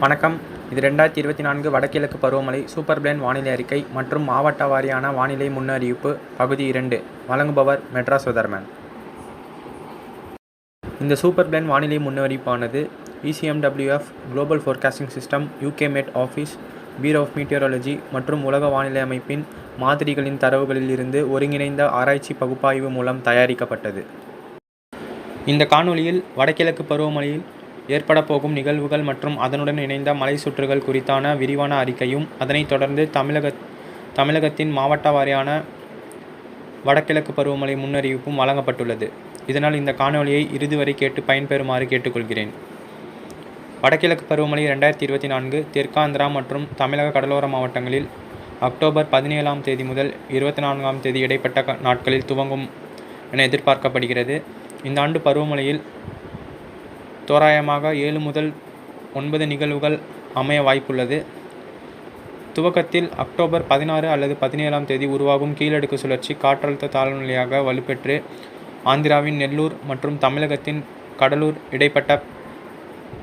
வணக்கம். இது 2024 வடகிழக்கு பருவமழை சூப்பர் பிளேன் வானிலை அறிக்கை மற்றும் மாவட்ட வாரியான வானிலை முன்னறிவிப்பு பகுதி 2. வழங்குபவர் மெட்ராஸ் வெதர்மேன். இந்த சூப்பர் பிளேன் வானிலை முன்னறிவிப்பானது ECMWF global forecasting system, UK மெட் ஆஃபீஸ், பியூரோ ஆஃப் மீட்டியாரலஜி மற்றும் உலக வானிலை அமைப்பின் மாதிரிகளின் தரவுகளில் இருந்து ஒருங்கிணைந்த ஆராய்ச்சி பகுப்பாய்வு மூலம் தயாரிக்கப்பட்டது. இந்த காணொளியில் வடகிழக்கு பருவமழையில் ஏற்படப்போகும் நிகழ்வுகள் மற்றும் அதனுடன் இணைந்த மலை சுற்றுகள் குறித்தான விரிவான அறிக்கையும், அதனைத் தொடர்ந்து தமிழகத்தின் மாவட்ட வாரியான வடகிழக்கு பருவமழை முன்னறிவிப்பும் வழங்கப்பட்டுள்ளது. இதனால் இந்த காணொளியை இறுதி வரை கேட்டு பயன்பெறுமாறு கேட்டுக்கொள்கிறேன். வடகிழக்கு பருவமழை 2024 தெற்காந்திரா மற்றும் தமிழக கடலோர மாவட்டங்களில் அக்டோபர் 17ஆம் தேதி முதல் 24ஆம் தேதி இடைப்பட்ட நாட்களில் துவங்கும் என எதிர்பார்க்கப்படுகிறது. இந்த ஆண்டு பருவமழையில் தோராயமாக 7 முதல் 9 நிகழ்வுகள் அமைய வாய்ப்புள்ளது. துவக்கத்தில் அக்டோபர் 16 அல்லது 17ஆம் தேதி உருவாகும் கீழடுக்கு சுழற்சி காற்றழுத்த தாழ்வு நிலையாக வலுப்பெற்று ஆந்திராவின் நெல்லூர் மற்றும் தமிழகத்தின் கடலூர் இடைப்பட்ட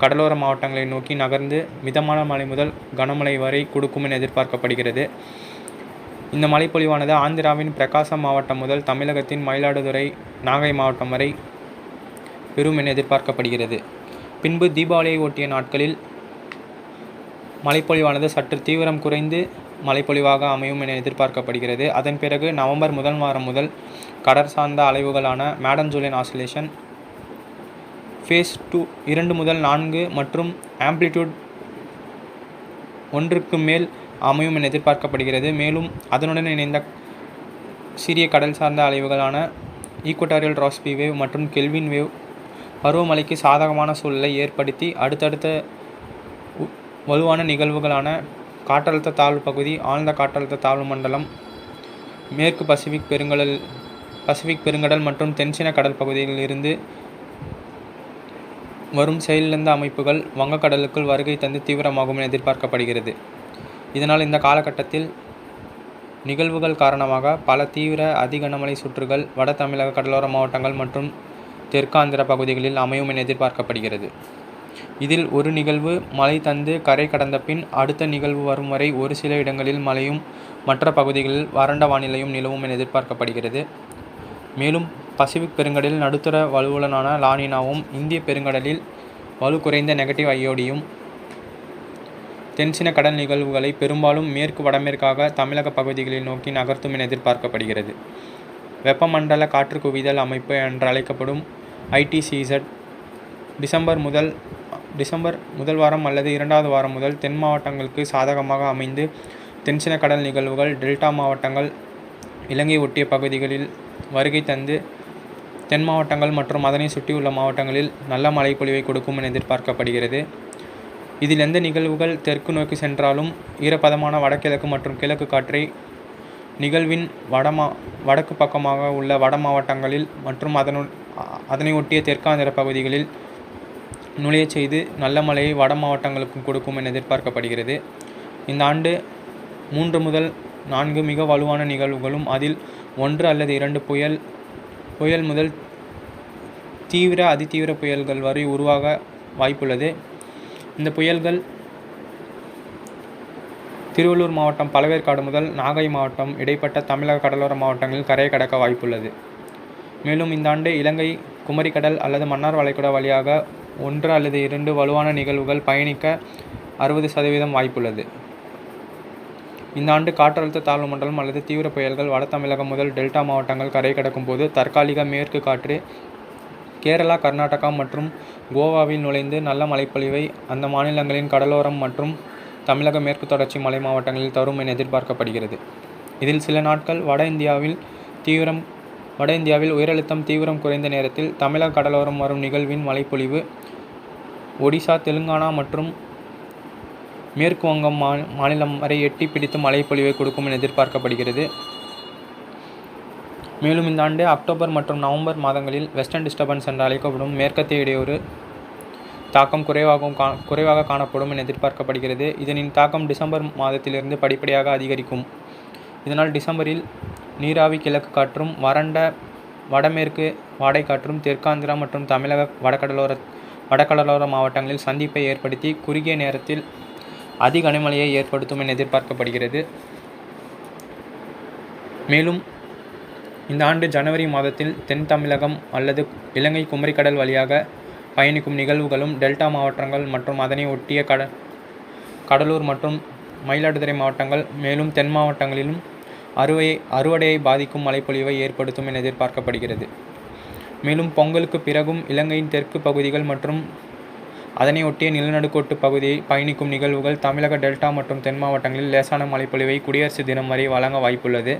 கடலோர மாவட்டங்களை நோக்கி நகர்ந்து மிதமான மழை முதல் கனமழை வரை கொடுக்கும் என எதிர்பார்க்கப்படுகிறது. இந்த மழைப்பொழிவானது ஆந்திராவின் பிரகாசம் மாவட்டம் முதல் தமிழகத்தின் மயிலாடுதுறை, நாகை மாவட்டம் வரை பெறும் என எதிர்பார்க்கப்படுகிறது. பின்பு தீபாவளியை ஒட்டிய நாட்களில் மழைப்பொழிவானது சற்று தீவிரம் குறைந்து மழைப்பொழிவாக அமையும் என எதிர்பார்க்கப்படுகிறது. அதன் பிறகு நவம்பர் முதல் வாரம் முதல் கடற்சார்ந்த அலைவுகளான மேடம் ஜூலியன் ஆசிலேஷன் ஃபேஸ் 2 முதல் 4 மற்றும் ஆம்ப்ளிடியூட் 1க்கு மேல் அமையும் என எதிர்பார்க்கப்படுகிறது. மேலும் அதனுடன் இணைந்த சிறிய கடல் சார்ந்த அலைவுகளான ஈக்குவட்டாரியல் ராஸ்பி வேவ் மற்றும் கெல்வின் வேவ் பருவமழைக்கு சாதகமான சூழலை ஏற்படுத்தி அடுத்தடுத்த வலுவான நிகழ்வுகளான காற்றழுத்த தாழ்வு பகுதி, ஆழ்ந்த காற்றழுத்த தாழ்வு மண்டலம், மேற்கு பசிபிக் பெருங்கடல் மற்றும் தென்சீன கடல் பகுதிகளில் இருந்து வரும் செயலிழந்த அமைப்புகள் வங்கக்கடலுக்குள் வருகை தந்து தீவிரமாகும் என எதிர்பார்க்கப்படுகிறது. இதனால் இந்த காலகட்டத்தில் நிகழ்வுகள் காரணமாக பல தீவிர அதிகனமழை சுற்றுகள் வட தமிழக கடலோர மாவட்டங்கள் மற்றும் தெற்காந்திர பகுதிகளில் அமையும் என எதிர்பார்க்கப்படுகிறது. இதில் ஒரு நிகழ்வு மழை தந்து கரை கடந்த பின் அடுத்த நிகழ்வு வரும் வரை ஒரு சில இடங்களில் மழையும் மற்ற பகுதிகளில் வறண்ட வானிலையும் நிலவும் என எதிர்பார்க்கப்படுகிறது. மேலும் பசிபிக் பெருங்கடலில் நடுத்தர வலுவுடனான லானினாவும், இந்திய பெருங்கடலில் வலு குறைந்த நெகட்டிவ் ஐயோடியும் தென்சீன கடல் நிகழ்வுகளை பெரும்பாலும் மேற்கு வடமேற்காக தமிழக பகுதிகளில் நோக்கி நகர்த்தும் என எதிர்பார்க்கப்படுகிறது. வெப்பமண்டல காற்று குவிதல் அமைப்பு என்று அழைக்கப்படும் ITCZ டிசம்பர் முதல் வாரம் அல்லது 2வது வாரம் முதல் தென் மாவட்டங்களுக்கு சாதகமாக அமைந்து தென்சீன கடல் நிகழ்வுகள் டெல்டா மாவட்டங்கள், இலங்கை ஒட்டிய பகுதிகளில் வருகை தந்து தென் மாவட்டங்கள் மற்றும் அதனை சுற்றியுள்ள மாவட்டங்களில் நல்ல மழைப்பொழிவை கொடுக்கும் என எதிர்பார்க்கப்படுகிறது. இதில் எந்த நிகழ்வுகள் தெற்கு நோக்கி சென்றாலும் ஈரப்பதமான வடகிழக்கு மற்றும் கிழக்கு காற்றை நிகழ்வின் வடக்கு பக்கமாக உள்ள வட மாவட்டங்களில் மற்றும் அதனை ஒட்டிய தெற்காந்திர பகுதிகளில் நுழைய செய்து நல்ல மழையை வட மாவட்டங்களுக்கும் கொடுக்கும் என எதிர்பார்க்கப்படுகிறது. இந்த ஆண்டு 3 முதல் 4 மிக வலுவான நிகழ்வுகளும் அதில் 1 அல்லது 2 புயல் முதல் தீவிர அதிதீவிர புயல்கள் வரை உருவாக வாய்ப்புள்ளது. இந்த புயல்கள் திருவள்ளூர் மாவட்டம் பழவேற்காடு முதல் நாகை மாவட்டம் இடைப்பட்ட தமிழக கடலோர மாவட்டங்களில் கரையை கடக்க வாய்ப்புள்ளது. மேலும் இந்த ஆண்டு இலங்கை குமரிக்கடல் அல்லது மன்னார் வளைகுடா வழியாக 1 அல்லது 2 வலுவான நிகழ்வுகள் பயணிக்க 60% வாய்ப்புள்ளது. இந்த ஆண்டு காற்றழுத்த தாழ்வு மண்டலம் அல்லது தீவிர புயல்கள் வட தமிழகம் முதல் டெல்டா மாவட்டங்கள் கரை கடக்கும் போது தற்காலிக மேற்கு காற்று கேரளா, கர்நாடகா மற்றும் கோவாவில் நுழைந்து நல்ல மழைப்பொழிவை அந்த மாநிலங்களின் கடலோரம் மற்றும் தமிழக மேற்கு தொடர்ச்சி மலை மாவட்டங்களில் தரும் என எதிர்பார்க்கப்படுகிறது. இதில் சில நாட்கள் வட இந்தியாவில் உயரழுத்தம் தீவிரம் குறைந்த நேரத்தில் தமிழக கடலோரம் வரும் நிகழ்வின் மழைப்பொழிவு ஒடிசா, தெலுங்கானா மற்றும் மேற்கு வங்கம் மாநிலம் வரை எட்டி பிடித்து மழைப்பொழிவை கொடுக்கும் என எதிர்பார்க்கப்படுகிறது. மேலும் இந்த ஆண்டு அக்டோபர் மற்றும் நவம்பர் மாதங்களில் வெஸ்டர்ன் டிஸ்டர்பன்ஸ் என்று அழைக்கப்படும் மேற்கத்திய இடையூறு தாக்கம் குறைவாக காணப்படும் என எதிர்பார்க்கப்படுகிறது. இதனின் தாக்கம் டிசம்பர் மாதத்திலிருந்து படிப்படியாக அதிகரிக்கும். இதனால் டிசம்பரில் நீராவி கிழக்கு காற்றும் வறண்ட வடமேற்கு வாடை காற்றும் தெற்காந்திரா மற்றும் தமிழக வடகடலோர மாவட்டங்களில் சந்திப்பை ஏற்படுத்தி குறுகிய நேரத்தில் அதி கனமழையை ஏற்படுத்தும் என எதிர்பார்க்கப்படுகிறது. மேலும் இந்த ஆண்டு ஜனவரி மாதத்தில் தென் தமிழகம் அல்லது இலங்கை குமரிக்கடல் வழியாக பயணிக்கும் நிகழ்வுகளும் டெல்டா மாவட்டங்கள் மற்றும் அதனை ஒட்டிய கடலூர் மற்றும் மயிலாடுதுறை மாவட்டங்கள் மேலும் தென் மாவட்டங்களிலும் அறுவடையை பாதிக்கும் மழைப்பொழிவை ஏற்படுத்தும் என எதிர்பார்க்கப்படுகிறது. மேலும் பொங்கலுக்கு பிறகும் இலங்கையின் தெற்கு பகுதிகள் மற்றும் அதனை ஒட்டிய நிலநடுக்கோட்டு பகுதியை பயணிக்கும் நிகழ்வுகள் தமிழக டெல்டா மற்றும் தென் மாவட்டங்களில் லேசான மழைப்பொழிவை குடியரசு தினம் வரை வழங்க வாய்ப்புள்ளது.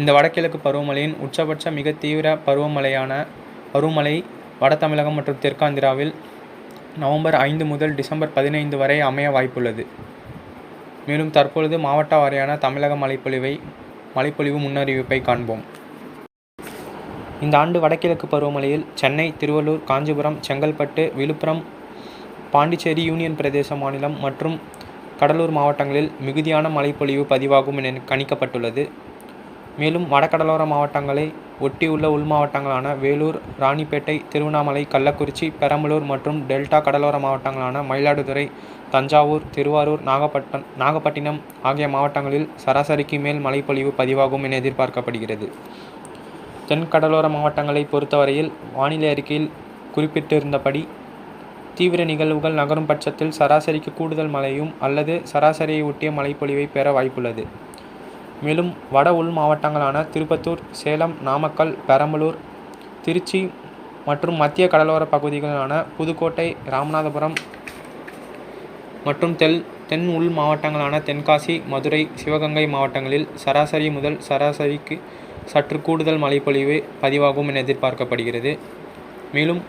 இந்த வடகிழக்கு பருவமழையின் உச்சபட்ச மிக தீவிர பருவமழை வட தமிழகம் மற்றும் தெற்காந்திராவில் நவம்பர் 5 முதல் டிசம்பர் 15 வரை அமைய வாய்ப்புள்ளது. மேலும் தற்பொழுது மாவட்ட வாரியான தமிழக மழைப்பொழிவு முன்னறிவிப்பை காண்போம். இந்த ஆண்டு வடகிழக்கு பருவமழையில் சென்னை, திருவள்ளூர், காஞ்சிபுரம், செங்கல்பட்டு, விழுப்புரம், பாண்டிச்சேரி யூனியன் பிரதேச மாநிலம் மற்றும் கடலூர் மாவட்டங்களில் மிகுதியான மழைப்பொழிவு பதிவாகும் என கணிக்கப்பட்டுள்ளது. மேலும் வடகடலோர மாவட்டங்களை ஒட்டியுள்ள உள் மாவட்டங்களான வேலூர், ராணிப்பேட்டை, திருவண்ணாமலை, கள்ளக்குறிச்சி, பெரம்பலூர் மற்றும் டெல்டா கடலோர மாவட்டங்களான மயிலாடுதுறை, தஞ்சாவூர், திருவாரூர், நாகப்பட்டினம் ஆகிய மாவட்டங்களில் சராசரிக்கு மேல் மழைப்பொழிவு பதிவாகும் என எதிர்பார்க்கப்படுகிறது. தென் கடலோர மாவட்டங்களை பொறுத்தவரையில் வானிலை அறிக்கையில் குறிப்பிட்டிருந்தபடி தீவிர நிகழ்வுகள் நகரும் பட்சத்தில் சராசரிக்கு கூடுதல் மழையும் அல்லது சராசரியை ஒட்டிய மழைப்பொழிவை பெற வாய்ப்புள்ளது. மேலும் வட உள் மாவட்டங்களான திருப்பத்தூர், சேலம், நாமக்கல், பெரம்பலூர், திருச்சி மற்றும் மத்திய கடலோர பகுதிகளான புதுக்கோட்டை, ராமநாதபுரம் மற்றும் தென் உள் மாவட்டங்களான தென்காசி, மதுரை, சிவகங்கை மாவட்டங்களில் சராசரி முதல் சராசரிக்கு சற்று கூடுதல் மழைப்பொழிவு பதிவாகும் என எதிர்பார்க்கப்படுகிறது. மேலும்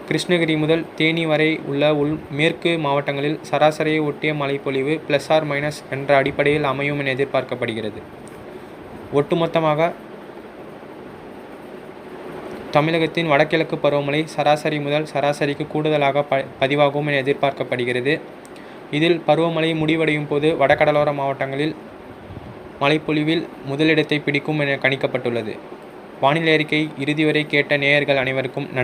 கிருஷ்ணகிரி முதல் தேனி வரை உள்ள மேற்கு மாவட்டங்களில் சராசரியை ஒட்டிய மழைப்பொழிவு +/- என்ற அடிப்படையில் அமையும் என எதிர்பார்க்கப்படுகிறது. ஒட்டுமொத்தமாக தமிழகத்தின் வடகிழக்கு பருவமழை சராசரி முதல் சராசரிக்கு கூடுதலாக பதிவாகும் என எதிர்பார்க்கப்படுகிறது. இதில் பருவமழை முடிவடையும் போது வடகடலோர மாவட்டங்களில் மழைப்பொழிவில் முதலிடத்தை பிடிக்கும் என கணிக்கப்பட்டுள்ளது. வானிலை அறிக்கை இறுதி வரை கேட்ட நேயர்கள் அனைவருக்கும் நன்றி.